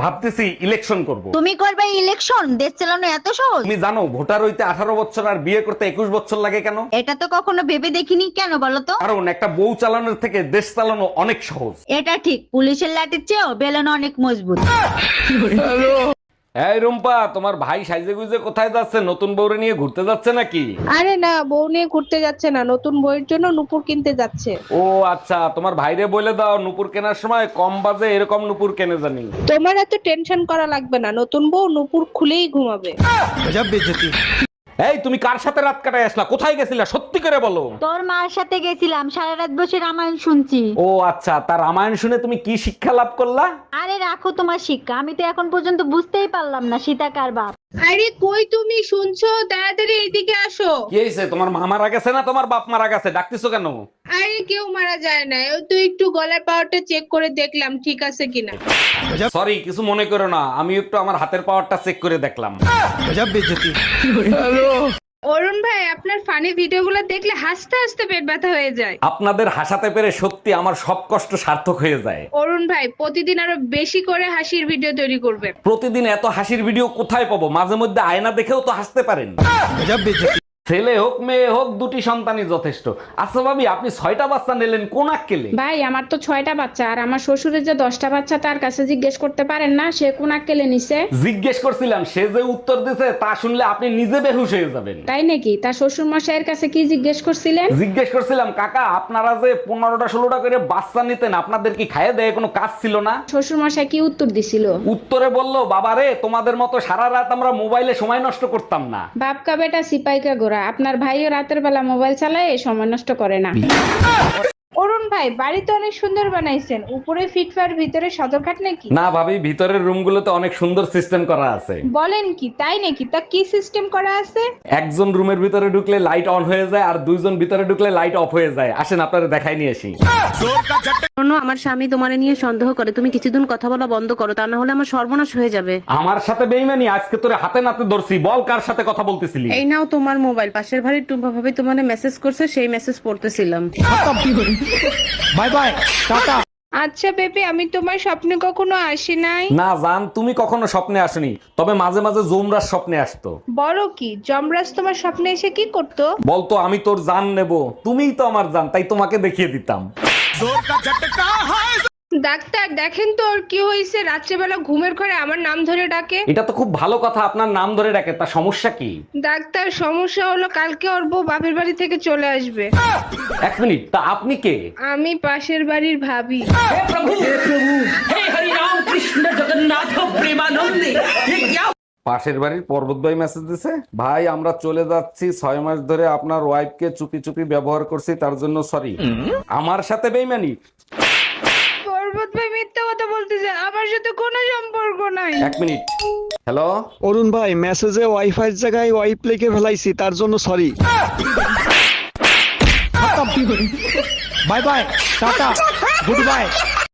ভাবতেছি ইলেকশন করব। তুমি করবে ইলেকশন? দেশ চালানো এত সহজ? তুমি জানো ভোটার হইতে 18 বছর আর বিয়ে করতে 21 বছর লাগে কেন? এটা তো কখনো ভেবে দেখিনি, কেন বলো তো? কারণ একটা বউ চালানোর থেকে দেশ চালানো অনেক সহজ। এটা ঠিক, পুলিশের লাঠির চেয়েও বেলন অনেক মজবুত। এই রুম্পা, তোমার ভাই সাইজে গুজে কোথায় যাচ্ছে? নতুন বউরে নিয়ে ঘুরতে যাচ্ছে নাকি? আরে না, বউ নিয়ে ঘুরতে যাচ্ছে না, নতুন বইয়ের জন্য নুপুর কিনতে যাচ্ছে। ও আচ্ছা, তোমার ভাইরে বলে দাও নুপুর কেনার সময় কম বাজে এরকম নুপুর কেনে জানি। তোমার এত টেনশন করা লাগবে না, নতুন বউ নুপুর খুলেই ঘুমাবে। এই তুমি কার সাথে রাত কাটায় আসলা? কোথায় গেছিলা সত্যি করে বলো। তোর মার সাথে গেছিলাম, সারা রাত বসে রামায়ণ শুনছি। ও আচ্ছা, তার রামায়ণ শুনে তুমি কি শিক্ষা লাভ করলা? আরে রাখো তোমার শিক্ষা, আমি তো এখন পর্যন্ত বুঝতেই পারলাম না সীতা কার বাপ। আরে কই তুমি, শুনছো? তাড়াতাড়ি এইদিকে আসো। কি হয়েছে? তোমার মা মারা গেছে না তোমার বাপ মারা গেছে? ডাকতেছো কেন? আরে কেউ মারা যায় না, ওই তো একটু গলার পাওয়ারটা চেক করে দেখলাম ঠিক আছে কিনা। সরি, কিছু মনে করো না, আমি একটু আমার হাতের পাওয়ারটা চেক করে দেখলাম। অরুণ ভাই, আপনার ফানি ভিডিওগুলো দেখলে হাসতে হাসতে পেট ব্যথা হয়ে যায়। আপনাদের হাসাতে পেরে সত্যি আমার সব কষ্ট সার্থক হয়ে যায়। অরুণ ভাই, প্রতিদিন আরো বেশি করে হাসির ভিডিও তৈরি করবেন। প্রতিদিন এত হাসির ভিডিও কোথায় পাবো? মাঝে মধ্যে আয়না দেখেও তো হাসতে পারেন। ছেলে হোক মেয়ে হোক, দুটি সন্তানই যথেষ্ট। আচ্ছা ভাবি, আপনি 6টা বাচ্চা নিলেন কোন আক্কেলে? ভাই আমার তো 6টা বাচ্চা, আর আমার শ্বশুরের যে 10টা বাচ্চা তার কাছে জিজ্ঞেস করতে পারেন না সে কোন আক্কেলে নিছে? জিজ্ঞেস করছিলাম, সে যে উত্তর দিছে তা শুনলে আপনি নিজে বেহুশ হয়ে যাবেন। তাই নাকি? তার শ্বশুর মশাইয়ের কাছে কি জিজ্ঞেস করছিলেন? জিজ্ঞেস করছিলাম, কাকা আপনারা যে 15টা 16টা করে বাচ্চা নিতেন, আপনাদের কি খাইয়ে দেয় কোনো কাজ ছিল না? শ্বশুর মশাই কি উত্তর দিছিল? উত্তরে বলল, বাবা রে, তোমাদের মতো সারা রাত আমরা মোবাইলে সময় নষ্ট করতাম না। বাপকা বেটা সিপাইকা গোরা, আপনার ভাইও রাতের বেলা মোবাইল চালায় সময় নষ্ট করে না। অরুণ ভাই, বাড়ি তো অনেক সুন্দর বানাইছেন, উপরে ফিটফার ভিতরে সদরঘাট নাকি? না ভাবি, ভিতরের রুমগুলোতে অনেক সুন্দর সিস্টেম করা আছে। বলেন কি, তাই নাকি? তা কি সিস্টেম করা আছে? একজন রুমের ভিতরে ঢুকলে লাইট অন হয়ে যায় আর দুইজন ভিতরে ঢুকলে লাইট অফ হয়ে যায়। আসেন আপনারা দেখাই নিয়ে আসি। শোনো, আমার স্বামী তোমারে নিয়ে সন্দেহ করে, তুমি কিছুদিন কথা বলা বন্ধ করো, তা না হলে আমার সর্বনাশ হয়ে যাবে। আমার সাথে বেইমানি? আজকে তোরে হাতে নাতে ধরছি, বল কার সাথে কথা বলতেছিলি? এই নাও তোমার মোবাইল, পাশের বাড়ির টুম্পা ভাবি তোমারে মেসেজ করছে, সেই মেসেজ পড়তেছিলাম। Bye bye, tata. আচ্ছা বেবি, আমি তোমার স্বপ্নে কখনো আসি নাই। না জান, তুমি কখনো স্বপ্নে আসনি, তবে মাঝে মাঝে জোমরার স্বপ্নে আসতো। বড় কি, যমরাজ তোমার স্বপ্নে এসে কি করতো? বলতো আমি তোর জান নেব, তুমিই তো আমার জান, তাই তোমাকে দেখিয়ে দিতাম। ডাক্তার দেখেন তো ওর কি হয়েছে, রাত্রেবেলা ঘুমের ঘরে আমার নাম ধরে ডাকে। এটা তো খুব ভালো কথা, আপনার নাম ধরে ডাকে, তা সমস্যা কি? ডাক্তার, সমস্যা হলো কালকে ওর বউ বাপের বাড়ি থেকে চলে আসবে। 1 মিনিট, তা আপনি কে? আমি পাশের বাড়ির ভাবি। পাশের বাড়ির পর্বত ভাই মেসেজ দিছে, ভাই আমরা চলে যাচ্ছি, 6 মাস ধরে আপনার ওয়াইফকে চুপি চুপি ব্যবহার করছি, তার জন্য সরি। আমার সাথে বেইমানি? পর্বত ভাই মিথ্যা কথা বলতেছে, আমার সাথে কোনো সম্পর্ক নাই। 1 মিনিট, হ্যালো। অরুণ ভাই, মেসেজে ওয়াইফাইয়ের জায়গায় ওয়াইপ লিখে ফেলাইছি, তার জন্য sorry. By bye, tata, good bye.